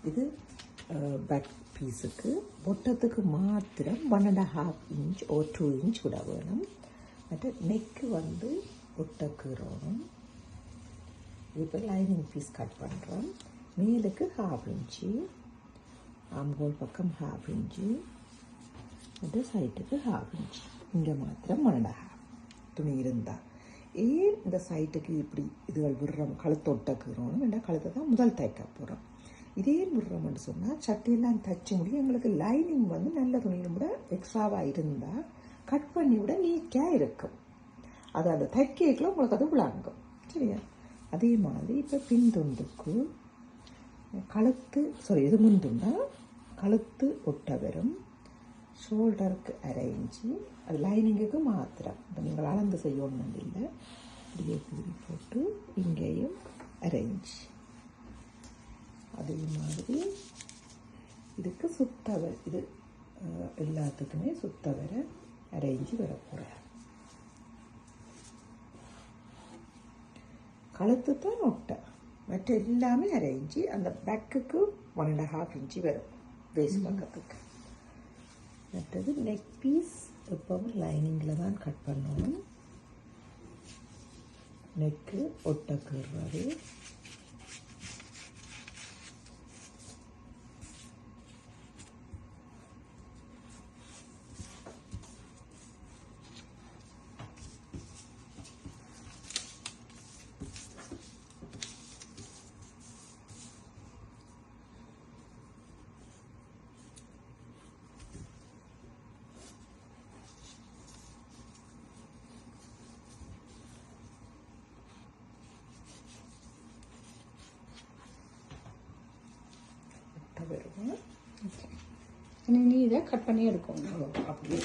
இது பேக் பீஸுக்கு பொட்டத்துக்கு மாத்திரம் 1.5 inch or 2 inch விட வேணும். மற்ற நெக்கு வந்து ஒட்ட கீறணும். இப்போ லைனிங் பீஸ் கட் பண்ணுறோம். மேலுக்கு 1/2 இன்ச்சு, ஆம்கோல் பக்கம் 1/2 இன்ச்சு, மற்ற சைட்டுக்கு 1/2 இன்ச்சு. இங்கே மாத்திரம் 1.5 துணி இருந்தால். ஏன் இந்த சைட்டுக்கு இப்படி இதுகள் விடுறோம், கழுத்தொட்ட கீறணும் என்ற கழுத்தை தான் முதல் தைக்க போகிறோம். இதே விடுறோம்னு சொன்னால் சட்டையெல்லாம் தைச்சு முடியும். எங்களுக்கு லைனிங் வந்து நல்ல துணியும் விட எக்ஸ்ட்ராவாக இருந்தால் கட் பண்ணி விட நீட்டாக இருக்கும். அது அந்த தைக்கல உங்களுக்கு அது விளாங்கும். சரியா? அதே மாதிரி இப்போ பின்துண்டுக்கு கழுத்து இது முந்துன்னா கழுத்து ஒட்ட வரும். ஷோல்டருக்கு 1/2 இன்ச்சு, அது லைனிங்குக்கு மாத்திரம். இப்போ நீங்கள் அளந்து செய்யணும் இல்லை, இப்படியே கீறி போட்டு இங்கேயும் 1/2 இன்ச். அதே மாதிரி இதுக்கு சுத்தவர், இது எல்லாத்துக்குமே சுத்தவரை 1/2 இன்ச்சு வர போகிறேன். கழுத்து தான் ஒட்ட, மற்ற எல்லாமே 1/2 இன்ச்சு. அந்த பேக்குக்கு 1.5 இன்ச்சு வரும் வேஸ்ட் பக்கத்துக்கு. மற்றது நெக் பீஸ் எப்பவும் லைனிங்கில் தான் கட் பண்ணணும். நெக்கு ஒட்ட கீறுறது. வருவோம். நீ இதை கட் பண்ணி எடுக்கணும் அப்படியே.